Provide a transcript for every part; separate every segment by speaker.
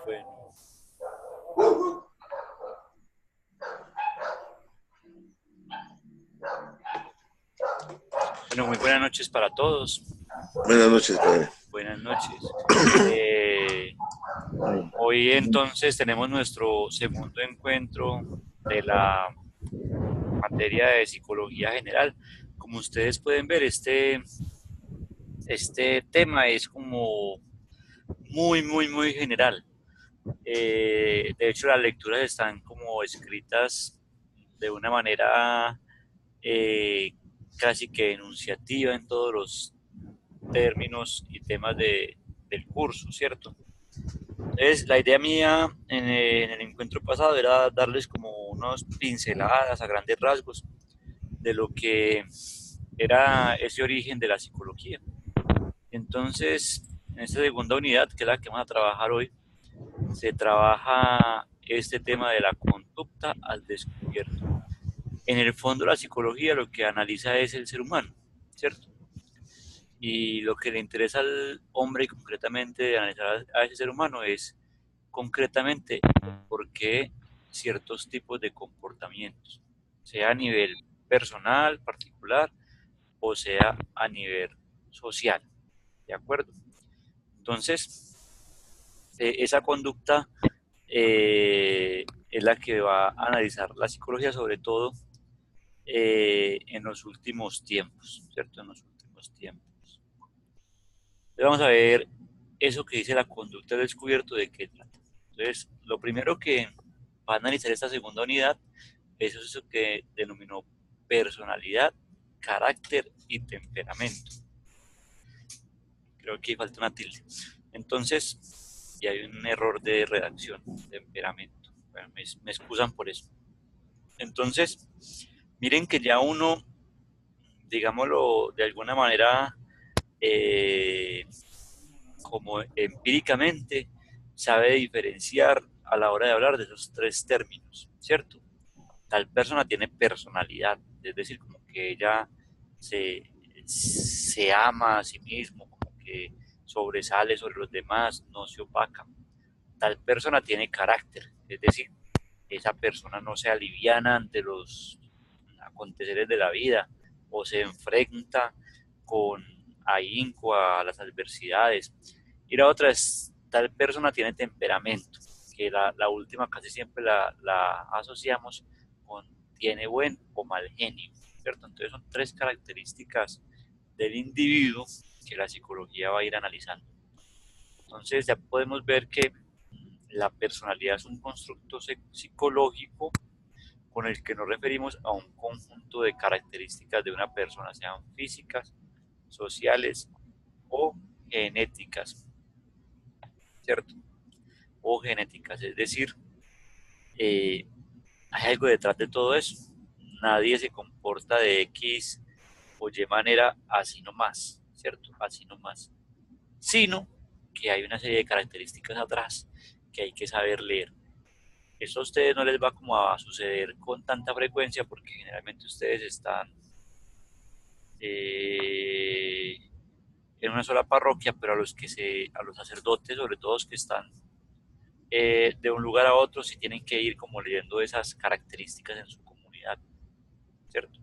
Speaker 1: Bueno, bueno, muy buenas noches para todos.
Speaker 2: Buenas noches, padre.
Speaker 1: Buenas noches. Hoy entonces tenemos nuestro segundo encuentro de la materia de psicología general. Como ustedes pueden ver, este tema es como muy general. De hecho, las lecturas están como escritas de una manera eh, casi que enunciativa en todos los términos y temas del curso, ¿cierto? Entonces, la idea mía en el encuentro pasado era darles como unas pinceladas a grandes rasgos de lo que era ese origen de la psicología. Entonces, en esta segunda unidad, que es la que vamos a trabajar hoy, se trabaja este tema de la conducta al descubierto. En el fondo, la psicología lo que analiza es el ser humano, ¿cierto? Y lo que le interesa al hombre concretamente de analizar a ese ser humano es concretamente por qué ciertos tipos de comportamientos, sea a nivel personal, particular, o sea a nivel social, ¿de acuerdo? Entonces, esa conducta es la que va a analizar la psicología, sobre todo en los últimos tiempos, ¿cierto? En los últimos tiempos. Entonces vamos a ver eso que dice la conducta del descubierto, de qué trata. Entonces, lo primero que va a analizar esta segunda unidad es eso que denominó personalidad, carácter y temperamento. Creo que falta una tilde. Entonces, y hay un error de redacción, temperamento. Bueno, me excusan por eso. Entonces, miren que ya uno, digámoslo de alguna manera, eh, como empíricamente, sabe diferenciar a la hora de hablar de esos tres términos, ¿cierto? Tal persona tiene personalidad, es decir, como que ella se, se ama a sí mismo, como que sobresale sobre los demás, no se opaca. Tal persona tiene carácter, es decir, esa persona no se aliviana ante los aconteceres de la vida o se enfrenta con ahínco a las adversidades. Y la otra es, tal persona tiene temperamento, que la última casi siempre la asociamos con tiene buen o mal genio, ¿cierto? Entonces son tres características del individuo que la psicología va a ir analizando. Entonces ya podemos ver que la personalidad es un constructo psicológico con el que nos referimos a un conjunto de características de una persona, sean físicas, sociales o genéticas, ¿cierto? O genéticas, es decir, eh, hay algo detrás de todo eso. Nadie se comporta de X o Y manera así nomás, ¿cierto? Así nomás. Sino que hay una serie de características atrás que hay que saber leer. Eso a ustedes no les va como a suceder con tanta frecuencia porque generalmente ustedes están eh, en una sola parroquia, pero a los sacerdotes, sobre todo los que están de un lugar a otro, sí tienen que ir como leyendo esas características en su comunidad, ¿cierto?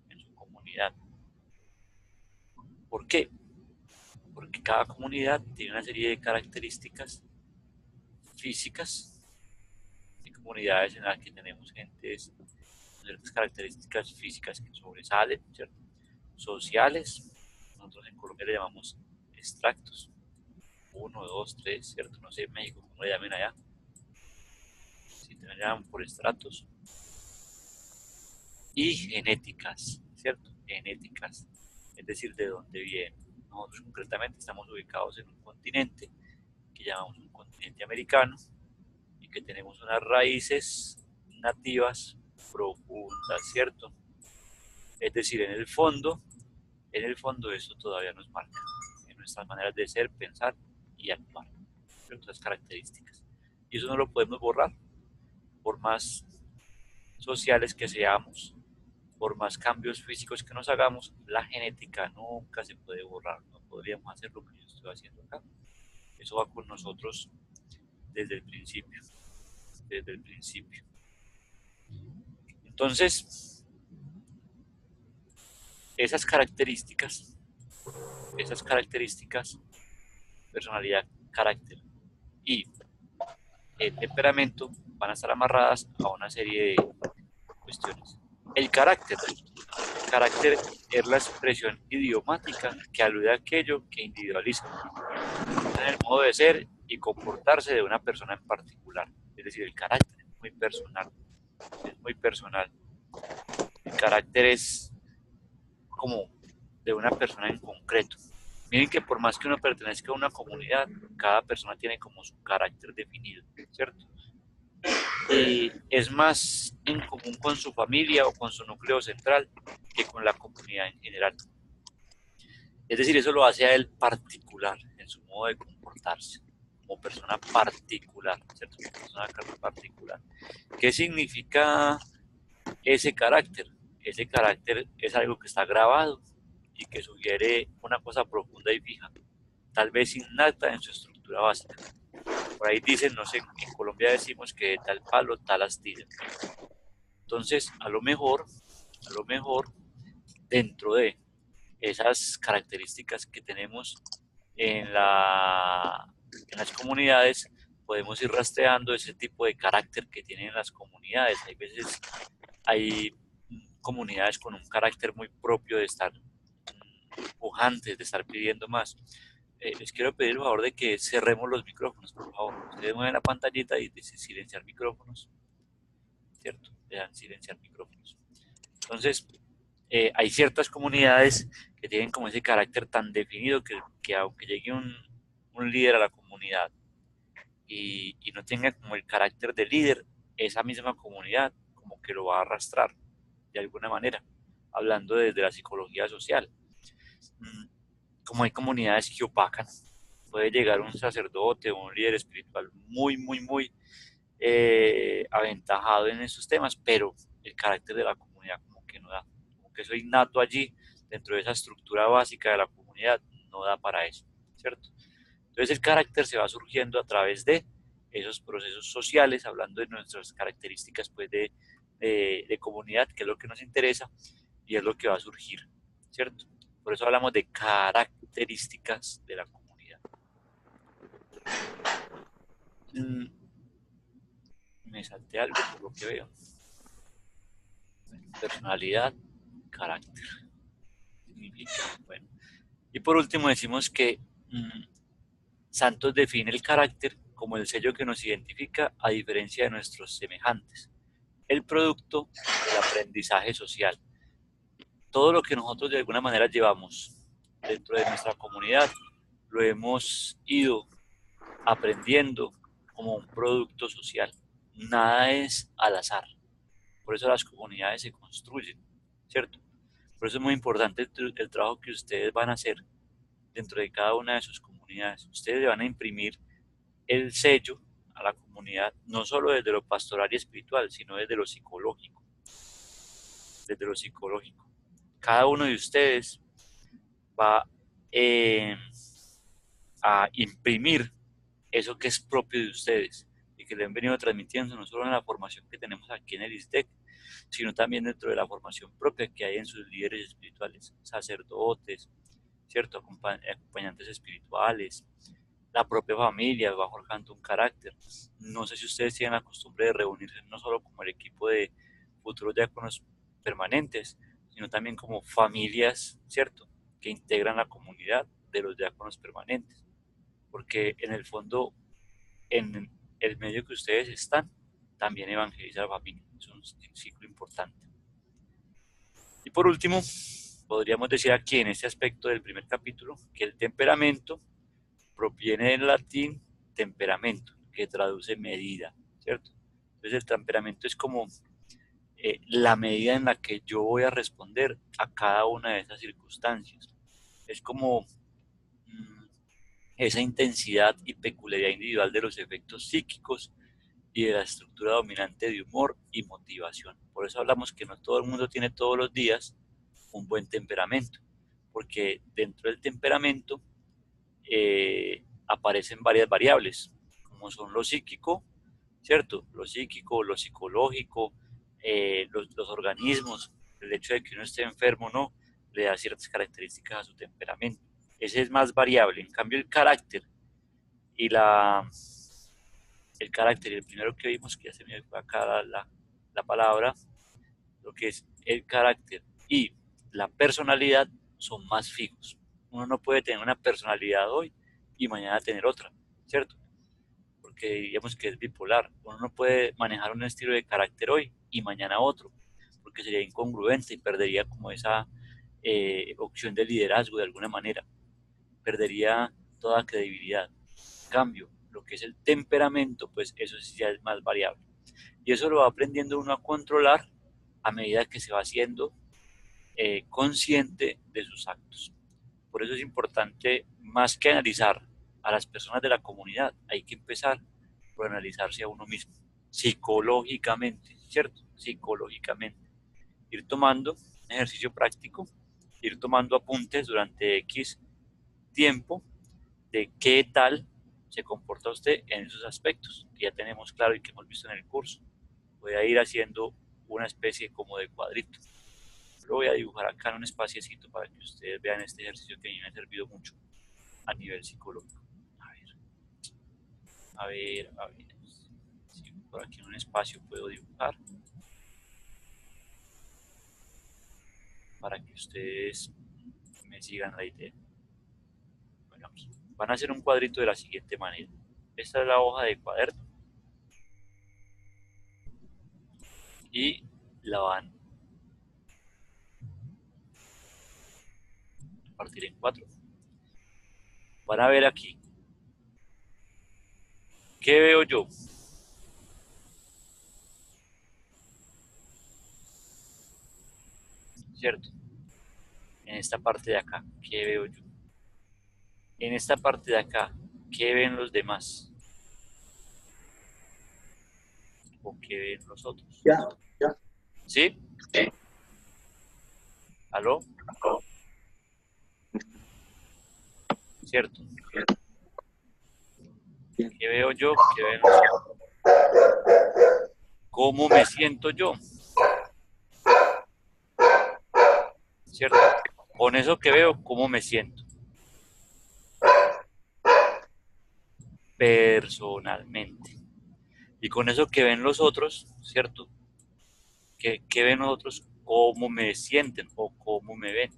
Speaker 1: En su comunidad. ¿Por qué? Porque cada comunidad tiene una serie de características físicas. Hay comunidades en las que tenemos gentes con ciertas características físicas que sobresalen, ¿cierto? Sociales, nosotros en Colombia le llamamos extractos, uno, dos, tres, ¿cierto? No sé en México cómo le llamen allá, si te llaman por estratos. Y genéticas, ¿cierto? Genéticas, es decir, de dónde vienen. Nosotros concretamente estamos ubicados en un continente que llamamos un continente americano y que tenemos unas raíces nativas profundas, ¿cierto? Es decir, en el fondo eso todavía nos marca en nuestras maneras de ser, pensar y actuar, ciertas características. Y eso no lo podemos borrar, por más sociales que seamos, por más cambios físicos que nos hagamos, la genética nunca se puede borrar. No podríamos hacer lo que yo estoy haciendo acá. Eso va con nosotros desde el principio, desde el principio. Entonces, esas características, personalidad, carácter y temperamento, van a estar amarradas a una serie de cuestiones. El carácter es la expresión idiomática que alude a aquello que individualiza en el modo de ser y comportarse de una persona en particular. Es decir, el carácter es muy personal. Es muy personal. El carácter es como de una persona en concreto. Miren que por más que uno pertenezca a una comunidad, cada persona tiene como su carácter definido, ¿cierto? Y es más en común con su familia o con su núcleo central que con la comunidad en general. Es decir, eso lo hace a él particular en su modo de comportarse, como persona particular, ¿cierto? Como persona particular. ¿Qué significa ese carácter? Ese carácter es algo que está grabado y que sugiere una cosa profunda y fija, tal vez innata en su estructura básica. Por ahí dicen, no sé, en Colombia decimos que tal palo, tal astilla. Entonces, a lo mejor, dentro de esas características que tenemos en, en las comunidades, podemos ir rastreando ese tipo de carácter que tienen las comunidades. Hay veces hay comunidades con un carácter muy propio de estar pujantes, de estar pidiendo más. Les quiero pedir el favor de que cerremos los micrófonos, por favor. Ustedes mueven la pantallita y dicen silenciar micrófonos, ¿cierto? Le dan silenciar micrófonos. Entonces, hay ciertas comunidades que tienen como ese carácter tan definido que aunque llegue un líder a la comunidad y no tenga como el carácter de líder, esa misma comunidad como que lo va a arrastrar de alguna manera, hablando desde la psicología social. Como hay comunidades que opacan, puede llegar un sacerdote o un líder espiritual muy aventajado en esos temas, pero el carácter de la comunidad como que no da, como que eso innato allí, dentro de esa estructura básica de la comunidad, no da para eso, ¿cierto? Entonces el carácter se va surgiendo a través de esos procesos sociales, hablando de nuestras características pues de comunidad, que es lo que nos interesa y es lo que va a surgir, ¿cierto? Por eso hablamos de características de la comunidad. Me salté algo por lo que veo. Personalidad, carácter. Significa, bueno. Y por último decimos que Santos define el carácter como el sello que nos identifica a diferencia de nuestros semejantes, el producto del aprendizaje social. Todo lo que nosotros de alguna manera llevamos dentro de nuestra comunidad lo hemos ido aprendiendo como un producto social. Nada es al azar. Por eso las comunidades se construyen, ¿cierto? Por eso es muy importante el trabajo que ustedes van a hacer dentro de cada una de sus comunidades. Ustedes le van a imprimir el sello a la comunidad, no solo desde lo pastoral y espiritual, sino desde lo psicológico. Desde lo psicológico. Cada uno de ustedes va a imprimir eso que es propio de ustedes y que le han venido transmitiendo no solo en la formación que tenemos aquí en el ISDEC, sino también dentro de la formación propia que hay en sus líderes espirituales, sacerdotes, ¿cierto? Acompañantes espirituales, la propia familia va forjando un carácter. No sé si ustedes tienen la costumbre de reunirse no solo como el equipo de futuros diáconos permanentes, sino también como familias, ¿cierto? Que integran la comunidad de los diáconos permanentes. Porque en el fondo, en el medio que ustedes están, también evangeliza la familia. Es un ciclo importante. Y por último, podríamos decir aquí en este aspecto del primer capítulo que el temperamento proviene del latín temperamento, que traduce medida, ¿cierto? Entonces el temperamento es como la medida en la que yo voy a responder a cada una de esas circunstancias. Es como esa intensidad y peculiaridad individual de los efectos psíquicos y de la estructura dominante de humor y motivación. Por eso hablamos que no todo el mundo tiene todos los días un buen temperamento, porque dentro del temperamento aparecen varias variables, como son lo psíquico, ¿cierto? Lo psíquico, lo psicológico, los organismos, el hecho de que uno esté enfermo o no, le da ciertas características a su temperamento. Ese es más variable. En cambio, el carácter y el carácter, el primero que vimos, que ya se me fue acá la palabra, lo que es el carácter y la personalidad son más fijos. Uno no puede tener una personalidad hoy y mañana tener otra, ¿cierto? Porque diríamos que es bipolar. Uno no puede manejar un estilo de carácter hoy y mañana otro, porque sería incongruente y perdería como esa opción de liderazgo de alguna manera. Perdería toda credibilidad. En cambio, lo que es el temperamento, pues eso sí ya es más variable. Y eso lo va aprendiendo uno a controlar a medida que se va haciendo consciente de sus actos. Por eso es importante, más que analizar a las personas de la comunidad, hay que empezar por analizarse a uno mismo, psicológicamente, ¿cierto? Psicológicamente. Ir tomando un ejercicio práctico, ir tomando apuntes durante X tiempo de qué tal se comporta usted en esos aspectos que ya tenemos claro y que hemos visto en el curso. Voy a ir haciendo una especie como de cuadrito. Lo voy a dibujar acá en un espaciecito para que ustedes vean este ejercicio que a mí me ha servido mucho a nivel psicológico. A ver, a ver, a ver. Si por aquí en un espacio puedo dibujar para que ustedes me sigan la idea. Bueno, aquí van a hacer un cuadrito de la siguiente manera. Esta es la hoja de cuaderno y la van a partir en cuatro. Van a ver aquí. ¿Qué veo yo? ¿Cierto? En esta parte de acá, ¿qué veo yo? En esta parte de acá, ¿qué ven los demás? ¿O qué ven los otros?
Speaker 2: Ya, ya.
Speaker 1: ¿Sí? ¿Aló? ¿Cierto? ¿Qué veo yo? ¿Qué ven los otros? ¿Cómo me siento yo? ¿Cierto? Con eso que veo, ¿cómo me siento? Personalmente. Y con eso que ven los otros, ¿cierto? ¿Qué ven los otros? ¿Cómo me sienten o cómo me ven?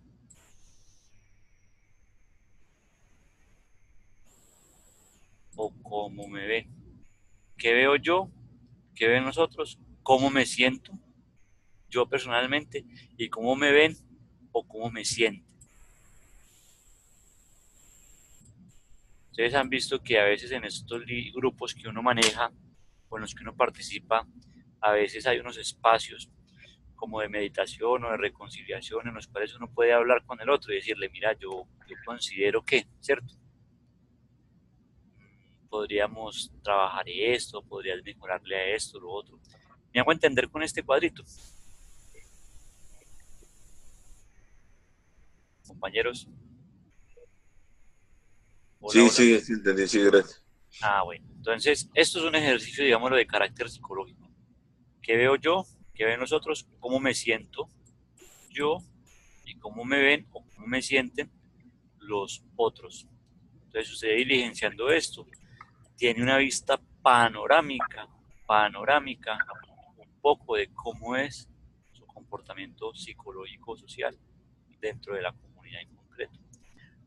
Speaker 1: O cómo me ven. ¿Qué veo yo? ¿Qué ven los otros? ¿Cómo me siento yo personalmente? ¿Y cómo me ven o cómo me sienten? Ustedes han visto que a veces en estos grupos que uno maneja, con los que uno participa, a veces hay unos espacios como de meditación o de reconciliación en los cuales uno puede hablar con el otro y decirle, mira, yo considero que, ¿cierto? Podríamos trabajar esto, podrías mejorarle a esto, lo otro. ¿Me hago entender con este cuadrito, compañeros? Hola,
Speaker 2: Sí,
Speaker 1: hola.
Speaker 2: sí, sí, entendí, sí, gracias.
Speaker 1: Ah, bueno. Entonces, esto es un ejercicio, digámoslo, de carácter psicológico. ¿Qué veo yo? ¿Qué ven nosotros? ¿Cómo me siento yo? ¿Y cómo me ven o cómo me sienten los otros? Entonces, usted diligenciando esto, tiene una vista panorámica, un poco de cómo es su comportamiento psicológico social dentro de la comunidad en concreto.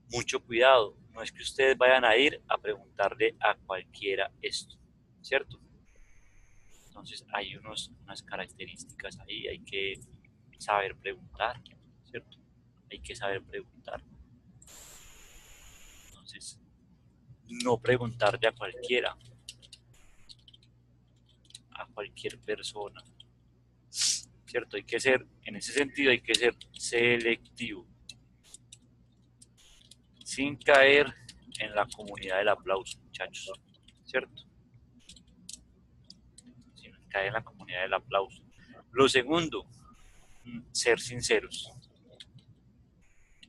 Speaker 1: Mucho cuidado, no es que ustedes vayan a ir a preguntarle a cualquiera esto, ¿cierto? Entonces hay unas características ahí, hay que saber preguntar, ¿cierto? Hay que saber preguntar. Entonces, no preguntarle a cualquier persona, ¿cierto? Hay que ser, en ese sentido, hay que ser selectivo, sin caer en la comunidad del aplauso, muchachos, ¿cierto? Sin caer en la comunidad del aplauso. Lo segundo, ser sinceros,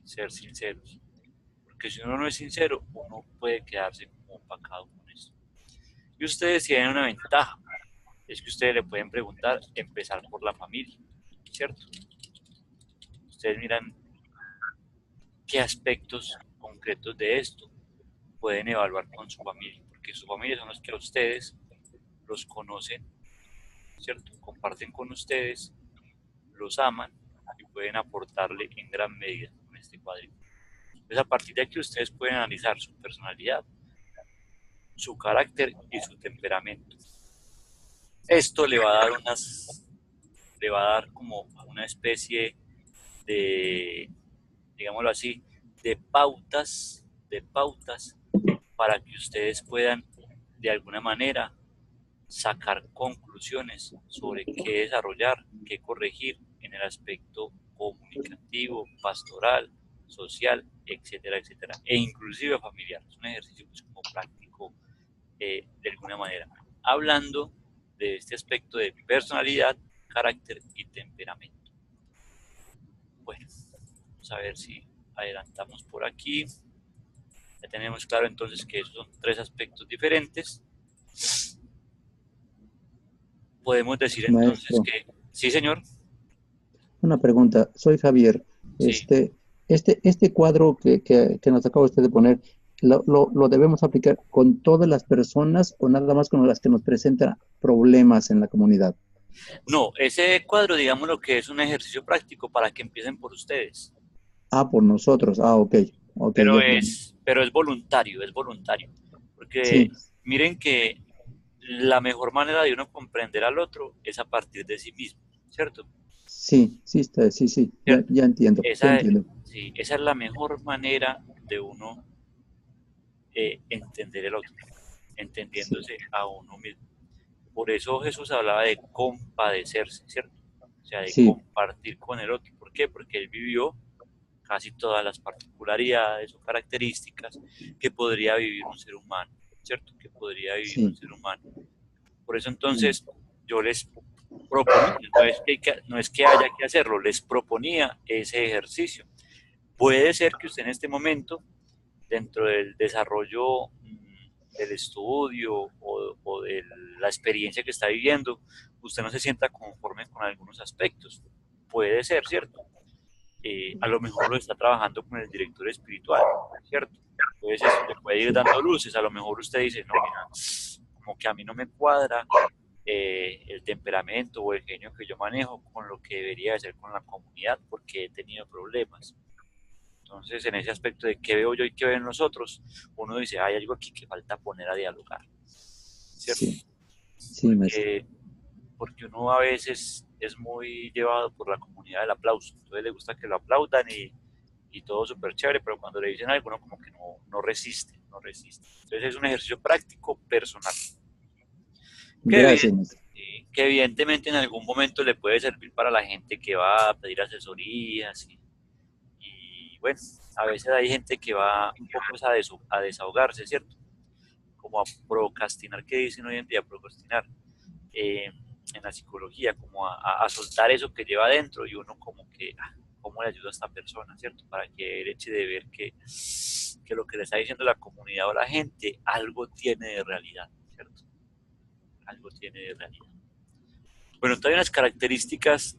Speaker 1: ser sinceros. Porque si uno no es sincero, uno puede quedarse como opacado con eso. Y ustedes tienen una ventaja, es que ustedes le pueden preguntar, empezar por la familia, ¿cierto? Ustedes miran qué aspectos concretos de esto pueden evaluar con su familia, porque su familia son los que a ustedes los conocen, ¿cierto? Comparten con ustedes, los aman y pueden aportarle en gran medida con este cuadrito. Entonces, a partir de aquí ustedes pueden analizar su personalidad, su carácter y su temperamento. Esto le va a dar como una especie de, digámoslo así, de pautas para que ustedes puedan de alguna manera sacar conclusiones sobre qué desarrollar, qué corregir en el aspecto comunicativo, pastoral, social, etcétera, etcétera, e inclusive familiar. Es un ejercicio pues, como práctico de alguna manera. Hablando de este aspecto de personalidad, carácter y temperamento. Bueno, vamos a ver si adelantamos por aquí. Ya tenemos claro entonces que esos son tres aspectos diferentes. Podemos decir entonces
Speaker 3: Maestro,
Speaker 1: que, sí señor,
Speaker 3: una pregunta. Soy Javier.
Speaker 1: sí,
Speaker 3: Este, este cuadro que nos acaba usted de poner, ¿lo debemos aplicar con todas las personas o nada más con las que nos presentan problemas en la comunidad?
Speaker 1: no, ese cuadro digamos lo que es un ejercicio práctico para que empiecen por ustedes,
Speaker 3: Ah, por nosotros. Ah, ok. Ok, ya.
Speaker 1: pero es voluntario, porque
Speaker 3: Sí,
Speaker 1: miren que la mejor manera de uno comprender al otro es a partir de sí mismo, ¿cierto?
Speaker 3: sí, sí, sí, sí. Ya,
Speaker 1: ¿Cierto?
Speaker 3: ya entiendo, ya
Speaker 1: Esa,
Speaker 3: entiendo.
Speaker 1: sí, esa es la mejor manera de uno entender el otro,
Speaker 3: Sí,
Speaker 1: entendiéndose a uno mismo. Por eso Jesús hablaba de compadecerse, ¿cierto? O sea, de
Speaker 3: sí,
Speaker 1: compartir con el otro. ¿Por qué? Porque él vivió casi todas las particularidades o características que podría vivir un ser humano, ¿cierto? Que podría vivir un
Speaker 3: sí.
Speaker 1: ser humano. Por eso entonces yo les proponía, no es que haya que hacerlo, les proponía ese ejercicio. Puede ser que usted en este momento, dentro del desarrollo del estudio o de la experiencia que está viviendo, usted no se sienta conforme con algunos aspectos. Puede ser, ¿cierto? A lo mejor lo está trabajando con el director espiritual, ¿cierto? Entonces eso le puede ir
Speaker 3: Sí,
Speaker 1: dando luces. A lo mejor usted dice, no, mira, como que a mí no me cuadra el temperamento o el genio que yo manejo con lo que debería de ser con la comunidad porque he tenido problemas. Entonces, en ese aspecto de qué veo yo y qué ven nosotros, uno dice, hay algo aquí que falta poner a dialogar, ¿cierto?
Speaker 3: sí, sí, maestro.
Speaker 1: Porque, porque uno a veces es muy llevado por la comunidad del aplauso. Entonces le gusta que lo aplaudan y todo súper chévere, pero cuando le dicen algo, uno como que no resiste, no resiste. Entonces es un ejercicio práctico, personal, que,
Speaker 3: Gracias, maestro.
Speaker 1: que evidentemente en algún momento le puede servir para la gente que va a pedir asesorías y bueno, a veces hay gente que va un poco a desahogarse, ¿cierto? Como a procrastinar, que dicen hoy en día, procrastinar eh, en la psicología, como a soltar eso que lleva adentro y uno como que, ¿cómo le ayuda a esta persona, ¿cierto? Para que el hecho de ver que lo que le está diciendo la comunidad o la gente, algo tiene de realidad, ¿cierto? Algo tiene de realidad. Bueno, entonces hay unas características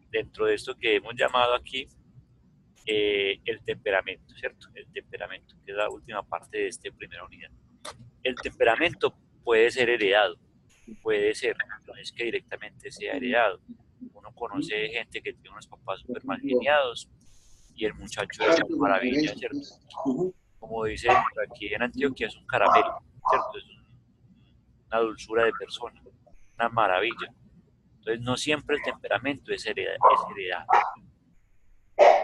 Speaker 1: dentro de esto que hemos llamado aquí el temperamento, ¿cierto? El temperamento, que es la última parte de esta primera unidad. El temperamento puede ser heredado, puede ser, no es que directamente sea heredado. Uno conoce gente que tiene unos papás súper mal geniados y el muchacho es una maravilla, ¿cierto? Como dicen aquí en Antioquia, es un caramelo, ¿cierto? Una dulzura de persona, una maravilla. Entonces, no siempre el temperamento es heredado.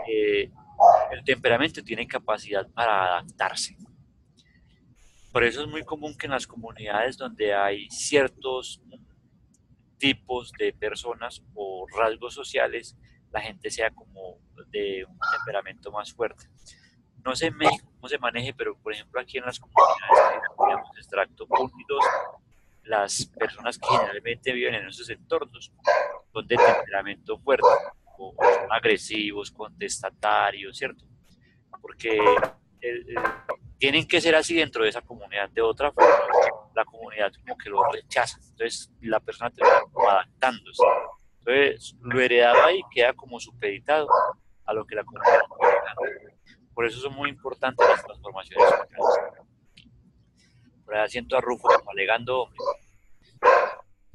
Speaker 1: Eh, el temperamento tiene capacidad para adaptarse. Por eso es muy común que en las comunidades donde hay ciertos tipos de personas o rasgos sociales, la gente sea como de un temperamento más fuerte. No sé en México cómo se maneje, pero por ejemplo aquí en las comunidades que digamos extracto 1 y 2, las personas que generalmente viven en esos entornos son de temperamento fuerte o son agresivos, contestatarios, ¿cierto? Porque tienen que ser así dentro de esa comunidad. De otra forma, la comunidad como que lo rechaza. Entonces, la persona termina como adaptándose. Entonces, lo heredado ahí queda como supeditado a lo que la comunidad quiere. Por eso son muy importantes las transformaciones sociales. Por ahí siento a Rufo como alegando, hombre.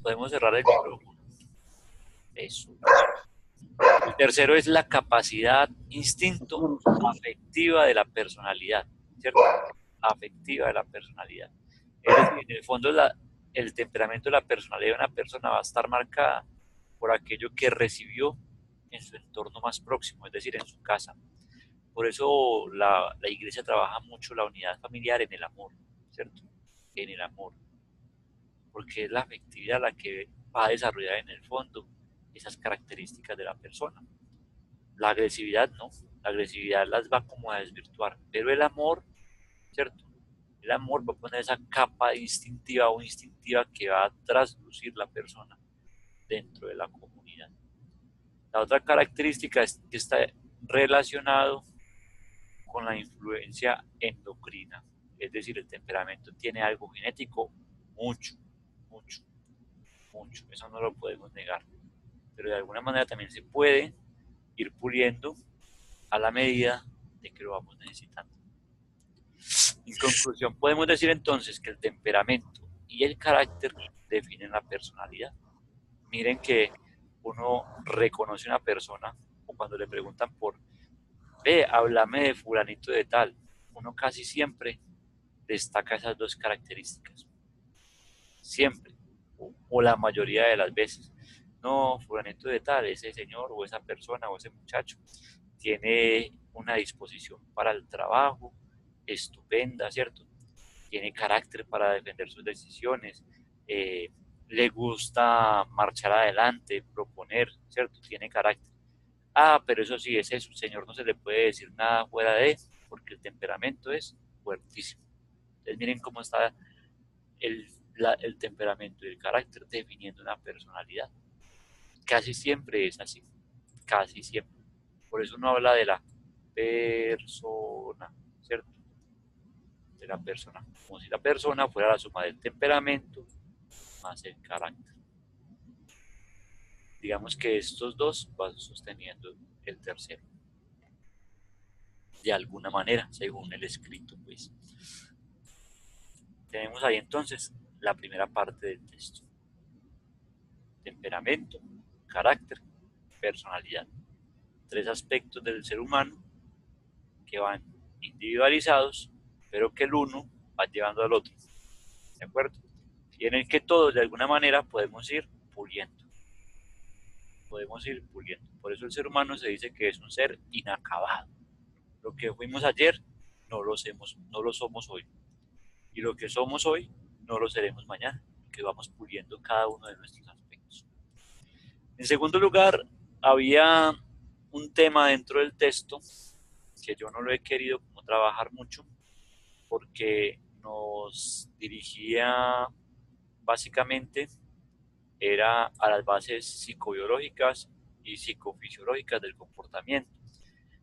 Speaker 1: Podemos cerrar el micrófono. Eso. El tercero es la capacidad, instinto, afectiva de la personalidad, ¿cierto? Afectiva de la personalidad. Es decir, en el fondo el temperamento de la personalidad de una persona va a estar marcada por aquello que recibió en su entorno más próximo, es decir, en su casa. Por eso la iglesia trabaja mucho la unidad familiar en el amor, ¿cierto? En el amor. Porque es la afectividad la que va a desarrollar en el fondo esas características de la persona. La agresividad no, la agresividad las va como a desvirtuar, pero el amor, ¿cierto? El amor va a poner esa capa instintiva o instintiva que va a traslucir la persona dentro de la comunidad. La otra característica es que está relacionado con la influencia endocrina, es decir, el temperamento tiene algo genético, mucho, mucho, mucho, eso no lo podemos negar, pero de alguna manera también se puede ir puliendo a la medida de que lo vamos necesitando. En conclusión, podemos decir entonces que el temperamento y el carácter definen la personalidad. Miren que uno reconoce una persona o cuando le preguntan háblame de fulanito de tal, uno casi siempre destaca esas dos características. Siempre, o la mayoría de las veces. No, fulanito de tal, ese señor o esa persona o ese muchacho tiene una disposición para el trabajo estupenda, ¿cierto? Tiene carácter para defender sus decisiones, le gusta marchar adelante, proponer, ¿cierto? Tiene carácter. Ah, pero eso sí, ese señor no se le puede decir nada fuera de él, porque el temperamento es fuertísimo. Entonces miren cómo está el temperamento y el carácter definiendo una personalidad. Casi siempre es así, casi siempre. Por eso uno habla de la persona, ¿cierto? De la persona, como si la persona fuera la suma del temperamento más el carácter. Digamos que estos dos van sosteniendo el tercero, de alguna manera, según el escrito, pues. Tenemos ahí entonces la primera parte del texto. Temperamento, carácter, personalidad. Tres aspectos del ser humano que van individualizados, pero que el uno va llevando al otro. ¿De acuerdo? Y en el que todos de alguna manera podemos ir puliendo. Podemos ir puliendo. Por eso el ser humano se dice que es un ser inacabado. Lo que fuimos ayer no lo somos hoy. Y lo que somos hoy no lo seremos mañana, que vamos puliendo cada uno de nuestros aspectos. En segundo lugar, había un tema dentro del texto que yo no lo he querido como trabajar mucho porque nos dirigía básicamente era a las bases psicobiológicas y psicofisiológicas del comportamiento.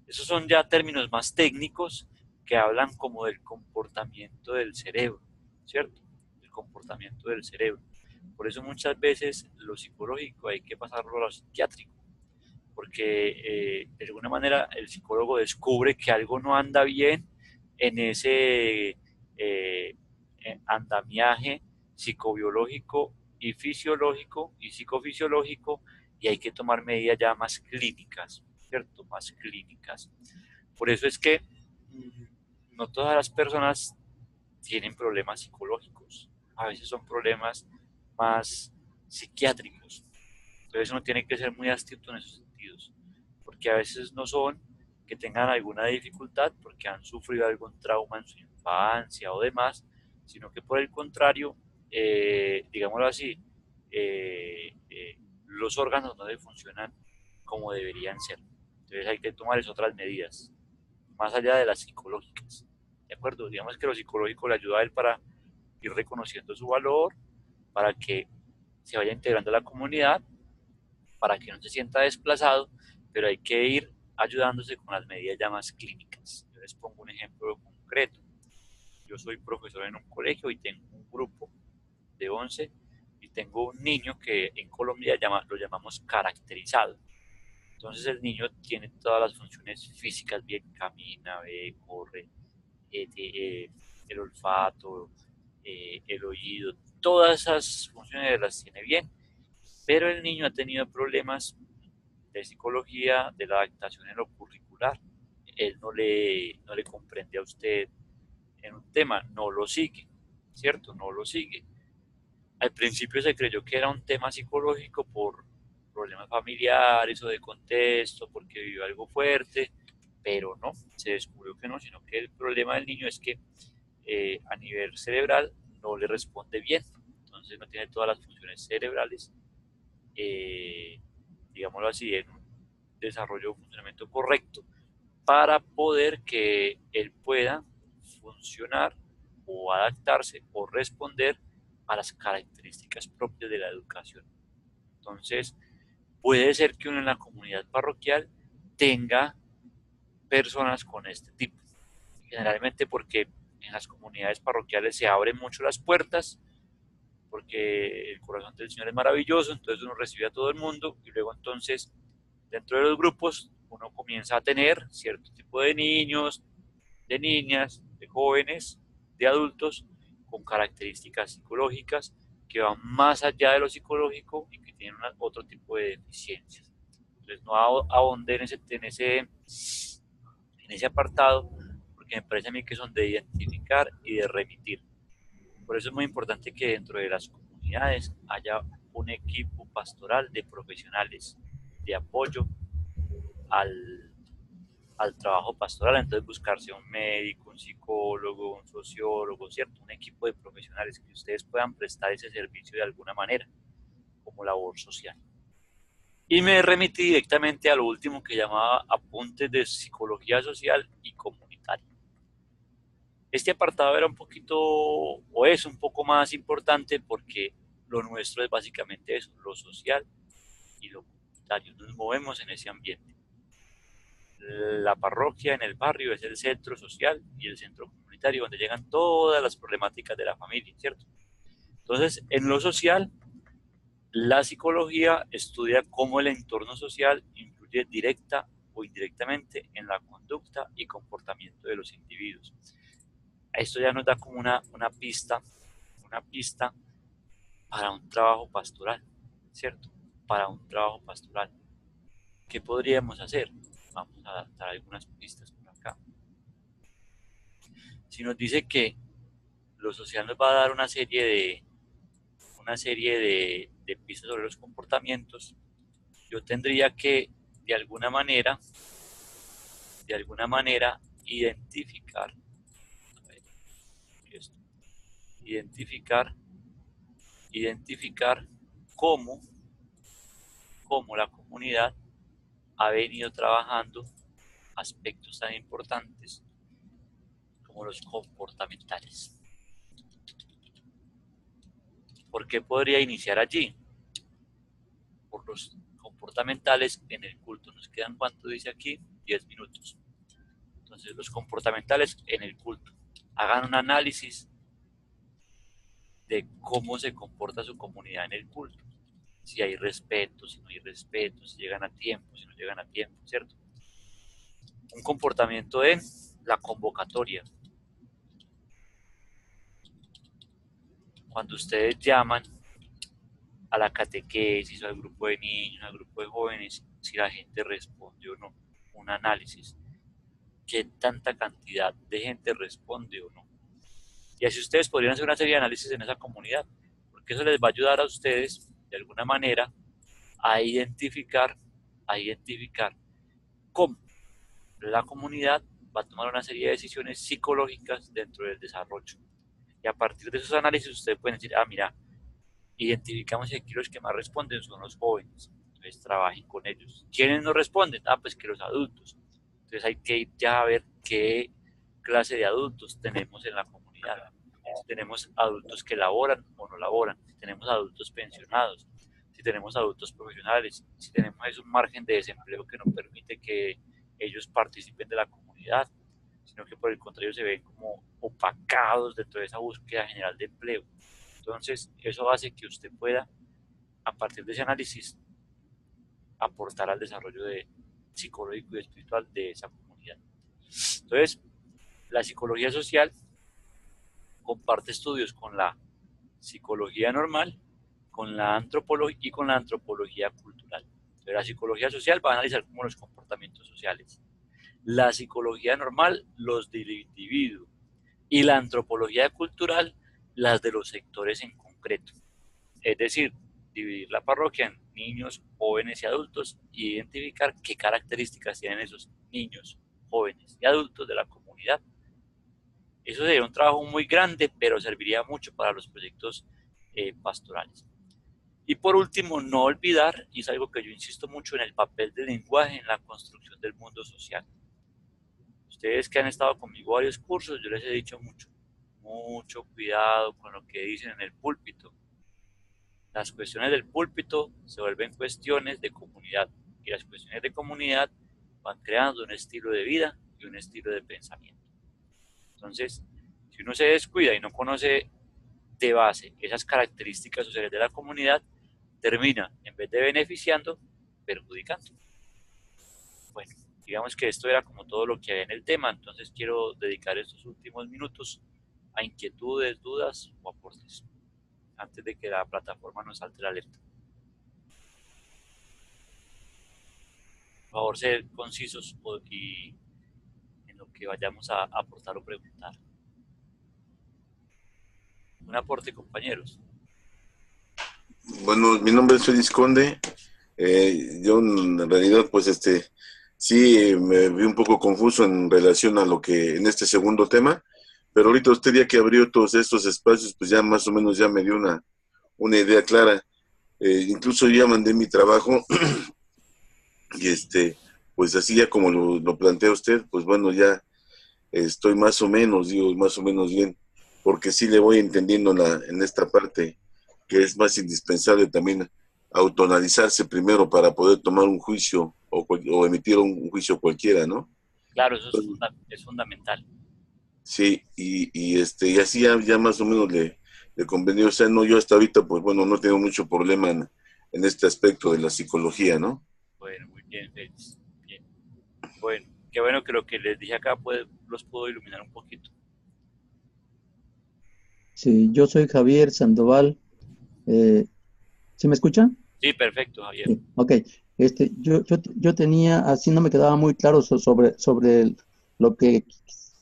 Speaker 1: Esos son ya términos más técnicos que hablan como del comportamiento del cerebro, ¿cierto? El comportamiento del cerebro. Por eso muchas veces lo psicológico hay que pasarlo a lo psiquiátrico, porque de alguna manera el psicólogo descubre que algo no anda bien en ese andamiaje psicobiológico y fisiológico y psicofisiológico y hay que tomar medidas ya más clínicas, ¿cierto? Más clínicas. Por eso es que no todas las personas tienen problemas psicológicos, a veces son problemas más psiquiátricos. Entonces uno tiene que ser muy astuto en esos sentidos, porque a veces no son que tengan alguna dificultad porque han sufrido algún trauma en su infancia o demás, sino que por el contrario, digámoslo así, los órganos no le funcionan como deberían ser. Entonces hay que tomar otras medidas, más allá de las psicológicas. ¿De acuerdo? Digamos que lo psicológico le ayuda a él para ir reconociendo su valor, para que se vaya integrando a la comunidad, para que no se sienta desplazado, pero hay que ir ayudándose con las medidas ya más clínicas. Yo les pongo un ejemplo concreto. yo soy profesor en un colegio y tengo un grupo de 11 y tengo un niño que en Colombia lo llamamos caracterizado. Entonces el niño tiene todas las funciones físicas bien, camina, ve, corre, eh, el olfato, el oído, todas esas funciones las tiene bien, pero el niño ha tenido problemas de psicología, de la adaptación en lo curricular. Él no le comprende a usted en un tema, no lo sigue, ¿cierto? No lo sigue. Al principio se creyó que era un tema psicológico por problemas familiares o de contexto, porque vivió algo fuerte, pero no, se descubrió que no, sino que el problema del niño es que a nivel cerebral no le responde bien, entonces no tiene todas las funciones cerebrales, eh, digámoslo así, en un desarrollo o funcionamiento correcto para poder que él pueda funcionar o adaptarse o responder a las características propias de la educación. Entonces, puede ser que uno en la comunidad parroquial tenga personas con este tipo. Generalmente porque en las comunidades parroquiales se abren mucho las puertas, porque el corazón del Señor es maravilloso, entonces uno recibe a todo el mundo y luego entonces dentro de los grupos uno comienza a tener cierto tipo de niños, de niñas, de jóvenes, de adultos con características psicológicas que van más allá de lo psicológico y que tienen otro tipo de deficiencias. Entonces no ahondé en ese apartado porque me parece a mí que son de identificar y de remitir. Por eso es muy importante que dentro de las comunidades haya un equipo pastoral de profesionales de apoyo al, al trabajo pastoral, entonces buscarse un médico, un psicólogo, un sociólogo, ¿cierto? Un equipo de profesionales que ustedes puedan prestar ese servicio de alguna manera, como labor social. Y me remití directamente a lo último que llamaba apuntes de psicología social y comunitaria. Este apartado era un poquito, o es un poco más importante porque lo nuestro es básicamente eso, lo social y lo comunitario. Nos movemos en ese ambiente. La parroquia en el barrio es el centro social y el centro comunitario donde llegan todas las problemáticas de la familia, ¿cierto? Entonces, en lo social, la psicología estudia cómo el entorno social influye directa o indirectamente en la conducta y comportamiento de los individuos. Esto ya nos da como una pista para un trabajo pastoral, ¿cierto? Para un trabajo pastoral. ¿Qué podríamos hacer? Vamos a dar algunas pistas por acá. Si nos dice que lo social nos va a dar una serie de pistas sobre los comportamientos, yo tendría que de alguna manera identificar, identificar, identificar cómo, cómo la comunidad ha venido trabajando aspectos tan importantes como los comportamentales. ¿Por qué podría iniciar allí? Por los comportamentales en el culto. Nos quedan, ¿cuánto dice aquí? 10 minutos. Entonces, los comportamentales en el culto. Hagan un análisis de cómo se comporta su comunidad en el culto. Si hay respeto, si no hay respeto, si llegan a tiempo, si no llegan a tiempo, ¿cierto? Un comportamiento en la convocatoria. Cuando ustedes llaman a la catequesis, al grupo de niños, al grupo de jóvenes, si la gente responde o no. Un análisis. ¿Qué tanta cantidad de gente responde o no? Y así ustedes podrían hacer una serie de análisis en esa comunidad, porque eso les va a ayudar a ustedes, de alguna manera, a identificar cómo la comunidad va a tomar una serie de decisiones psicológicas dentro del desarrollo. Y a partir de esos análisis ustedes pueden decir, mira, identificamos que aquí los que más responden son los jóvenes, entonces trabajen con ellos. ¿Quiénes no responden? Pues que los adultos. Entonces hay que ir ya a ver qué clase de adultos tenemos en la comunidad. Si tenemos adultos que laboran o no laboran, si tenemos adultos pensionados, si tenemos adultos profesionales, si tenemos un margen de desempleo que nos permite que ellos participen de la comunidad, sino que por el contrario se ven como opacados de toda esa búsqueda general de empleo. Entonces, eso hace que usted pueda, a partir de ese análisis, aportar al desarrollo psicológico y espiritual de esa comunidad. Entonces, la psicología social comparte estudios con la psicología normal, con la antropología y con la antropología cultural. Entonces, la psicología social va a analizar como los comportamientos sociales, la psicología normal los del individuo y la antropología cultural las de los sectores en concreto. Es decir, dividir la parroquia en niños, jóvenes y adultos y identificar qué características tienen esos niños, jóvenes y adultos de la comunidad. Eso sería un trabajo muy grande, pero serviría mucho para los proyectos pastorales. Y por último, no olvidar, y es algo que yo insisto mucho, en el papel del lenguaje en la construcción del mundo social. Ustedes que han estado conmigo varios cursos, yo les he dicho mucho cuidado con lo que dicen en el púlpito. Las cuestiones del púlpito se vuelven cuestiones de comunidad y las cuestiones de comunidad van creando un estilo de vida y un estilo de pensamiento. Entonces, si uno se descuida y no conoce de base esas características sociales de la comunidad, termina, en vez de beneficiando, perjudicando. Bueno, digamos que esto era como todo lo que hay en el tema, entonces quiero dedicar estos últimos minutos a inquietudes, dudas o aportes, antes de que la plataforma nos salte la alerta. Por favor, ser concisos y en lo que vayamos a aportar o preguntar. Un aporte, compañeros.
Speaker 2: Bueno, mi nombre es Félix Conde. Yo en realidad, pues sí me vi un poco confuso en relación a lo que en este segundo tema, pero ahorita usted ya que abrió todos estos espacios, pues ya más o menos ya me dio una idea clara. Incluso yo ya mandé mi trabajo y pues así ya como lo plantea usted, pues bueno, ya estoy más o menos bien, porque sí le voy entendiendo en esta parte que es más indispensable también autoanalizarse primero para poder tomar un juicio o emitir un juicio cualquiera, ¿no?
Speaker 1: Claro, eso es fundamental.
Speaker 2: Sí, y así ya más o menos le convenió. O sea, no, yo hasta ahorita, pues bueno, no tengo mucho problema en este aspecto de la psicología, ¿no?
Speaker 1: Bueno, muy bien, Félix. Bien. Bueno, qué bueno que lo que les dije acá los puedo iluminar un poquito.
Speaker 3: Sí, yo soy Javier Sandoval. ¿Sí me escuchan?
Speaker 1: Sí, perfecto, Javier.
Speaker 3: Sí, ok. Yo tenía, así no me quedaba muy claro sobre lo que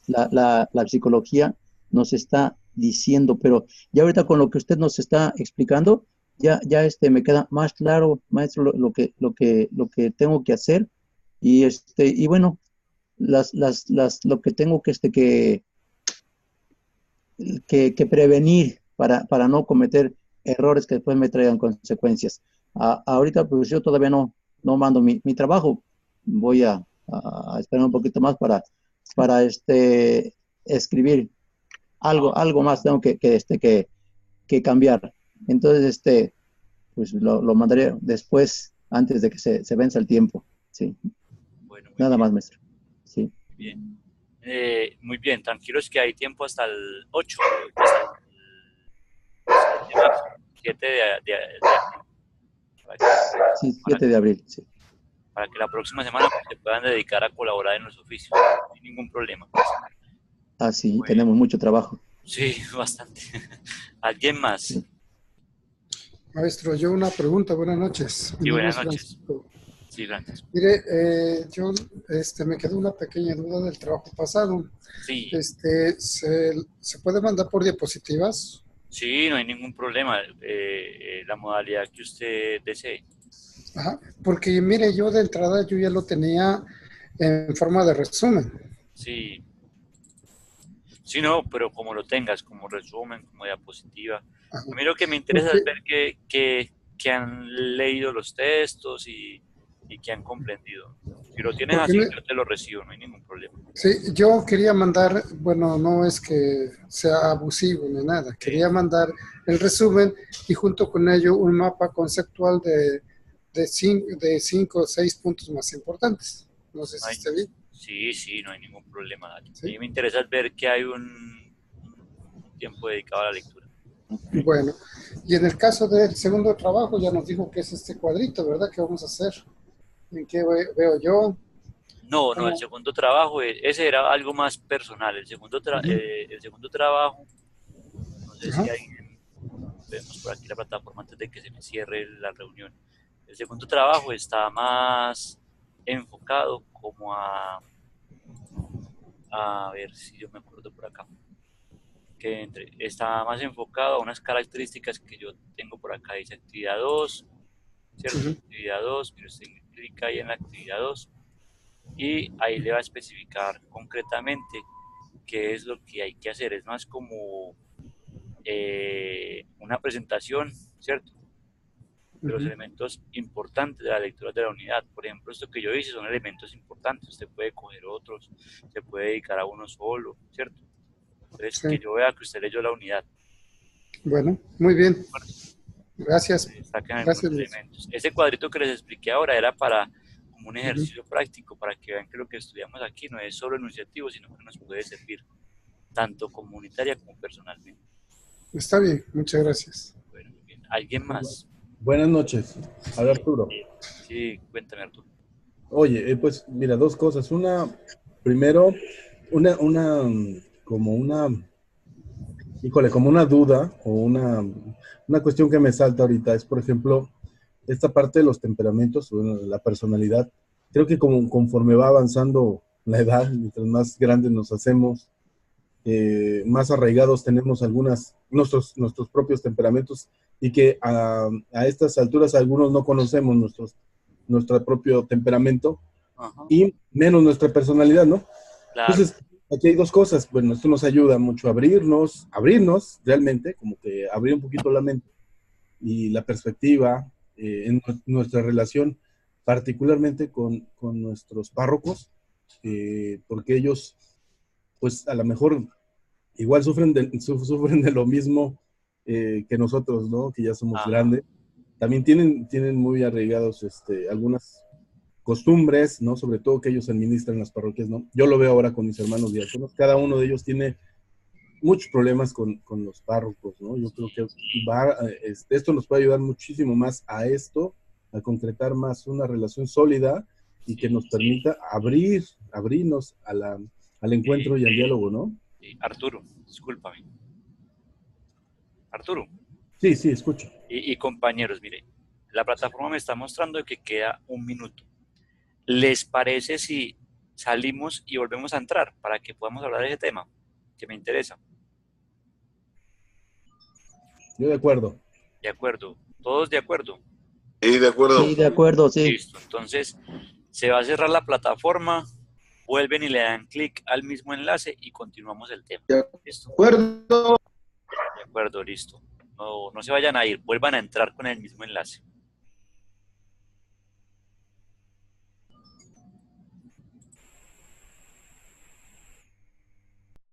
Speaker 3: la psicología nos está diciendo, pero ya ahorita con lo que usted nos está explicando, ya me queda más claro, maestro, lo que tengo que hacer y bueno, lo que tengo que prevenir para no cometer errores que después me traigan consecuencias. Ahorita pues yo todavía no mando mi trabajo, voy a esperar un poquito más para escribir algo más tengo que cambiar. Entonces, pues lo mandaré después, antes de que se venza el tiempo. Sí,
Speaker 1: Bueno, muy
Speaker 3: nada
Speaker 1: bien,
Speaker 3: más, maestro. Sí.
Speaker 1: muy bien. Muy bien, tranquilos que hay tiempo hasta el 8, hasta el 7 de marzo, 7 de abril, para que,
Speaker 3: Sí,
Speaker 1: para
Speaker 3: 7 de abril, sí.
Speaker 1: para que la próxima semana pues, se puedan dedicar a colaborar en los oficios. No hay ningún problema.
Speaker 3: Ah, sí,
Speaker 1: Bueno,
Speaker 3: tenemos mucho trabajo.
Speaker 1: sí, bastante. ¿Alguien más?
Speaker 3: Sí,
Speaker 4: Maestro, yo una pregunta, buenas noches. Mi
Speaker 1: Sí,
Speaker 4: nombre
Speaker 1: buenas
Speaker 4: es
Speaker 1: noches.
Speaker 4: Francisco.
Speaker 1: Sí, Francisco.
Speaker 4: Mire, yo me quedó una pequeña duda del trabajo pasado.
Speaker 1: Sí,
Speaker 4: ¿Se puede mandar por diapositivas?
Speaker 1: sí, no hay ningún problema. La modalidad que usted desee.
Speaker 4: Ajá, porque mire, yo de entrada yo ya lo tenía en forma de resumen.
Speaker 1: Sí, sí, no, pero como lo tengas, como resumen, como diapositiva.
Speaker 4: Ajá,
Speaker 1: A mí lo que me interesa
Speaker 4: porque,
Speaker 1: es ver que han leído los textos y que han comprendido. Si lo tienes
Speaker 4: porque
Speaker 1: así, yo te lo recibo, no hay ningún problema.
Speaker 4: sí, yo quería mandar, bueno, no es que sea abusivo ni nada,
Speaker 1: Sí,
Speaker 4: quería mandar el resumen y junto con ello un mapa conceptual de cinco o seis puntos más importantes. No sé
Speaker 1: no
Speaker 4: si
Speaker 1: hay,
Speaker 4: está bien.
Speaker 1: Sí, sí, no hay ningún problema, dale. A
Speaker 4: ¿sí?
Speaker 1: mí me interesa ver que hay un tiempo dedicado a la lectura.
Speaker 4: Bueno, y en el caso del segundo trabajo ya nos dijo que es este cuadrito, ¿verdad? ¿Qué vamos a hacer? ¿En qué veo yo?
Speaker 1: No, no, el
Speaker 4: ¿Cómo?
Speaker 1: segundo trabajo, ese era algo más personal.
Speaker 4: Ujú.
Speaker 1: El segundo trabajo, no sé si
Speaker 4: Ajá.
Speaker 1: alguien, vemos por aquí la plataforma antes de que se me cierre la reunión. El segundo trabajo está más enfocado como a ver si yo me acuerdo por acá, está más enfocado a unas características que yo tengo por acá. Dice actividad 2, ¿cierto?
Speaker 4: Ujú.
Speaker 1: Actividad 2, pero usted clica ahí en la actividad 2 y ahí le va a especificar concretamente qué es lo que hay que hacer. Es más como una presentación, ¿cierto? De los
Speaker 4: Ujú.
Speaker 1: elementos importantes de la lectura de la unidad. Por ejemplo, esto que yo hice son elementos importantes. Usted puede coger otros, se puede dedicar a uno solo, ¿cierto? Entonces,
Speaker 4: Sí.
Speaker 1: que yo vea que usted leyó la unidad.
Speaker 4: Bueno, muy bien.
Speaker 1: ¿De acuerdo?
Speaker 4: Gracias.
Speaker 1: Se destacan algunos
Speaker 4: Gracias, Luis.
Speaker 1: elementos. Ese cuadrito que les expliqué ahora era para como un
Speaker 4: Ujú.
Speaker 1: ejercicio práctico, para que vean que lo que estudiamos aquí no es solo enunciativo, sino que nos puede servir tanto comunitaria como personalmente.
Speaker 4: Está bien, muchas gracias.
Speaker 1: Bueno, muy bien. ¿Alguien más?
Speaker 5: Buenas noches, habla
Speaker 1: Sí,
Speaker 5: Arturo.
Speaker 1: sí, cuéntame, Arturo.
Speaker 5: Oye, pues mira, dos cosas. Primero, como híjole, como una duda o una cuestión que me salta ahorita es, por ejemplo, esta parte de los temperamentos, bueno, la personalidad. Creo que conforme va avanzando la edad, mientras más grandes nos hacemos, más arraigados tenemos nuestros propios temperamentos y que a estas alturas algunos no conocemos nuestro propio temperamento
Speaker 1: Ajá,
Speaker 5: y menos nuestra personalidad, ¿no?
Speaker 1: claro.
Speaker 5: Entonces, aquí hay dos cosas. Bueno, esto nos ayuda mucho a abrirnos realmente, como que abrir un poquito la mente y la perspectiva en nuestra relación, particularmente con nuestros párrocos, porque ellos, pues a lo mejor igual sufren de lo mismo que nosotros, ¿no? Que ya somos
Speaker 1: Ajá,
Speaker 5: grandes. También tienen muy arraigados algunas costumbres, ¿no? Sobre todo que ellos administran las parroquias, ¿no? Yo lo veo ahora con mis hermanos diáconos. Cada uno de ellos tiene muchos problemas con los párrocos, ¿no? Yo creo que esto nos puede ayudar muchísimo más a concretar más una relación sólida y que nos
Speaker 1: sí.
Speaker 5: permita abrirnos al encuentro y al diálogo, ¿no?
Speaker 1: Sí. Arturo, discúlpame. Arturo
Speaker 5: Sí, sí, escucho.
Speaker 1: y compañeros, mire, la plataforma me está mostrando que queda un minuto. ¿Les parece si salimos y volvemos a entrar para que podamos hablar de ese tema que me interesa?
Speaker 5: Yo de acuerdo.
Speaker 1: De acuerdo, todos de acuerdo.
Speaker 2: Sí, de acuerdo.
Speaker 3: Sí, de acuerdo, sí.
Speaker 1: Listo, entonces se va a cerrar la plataforma, vuelven y le dan clic al mismo enlace y continuamos el tema.
Speaker 6: De
Speaker 1: ¿Listo?
Speaker 6: acuerdo.
Speaker 1: De acuerdo, listo. No, no se vayan a ir, vuelvan a entrar con el mismo enlace.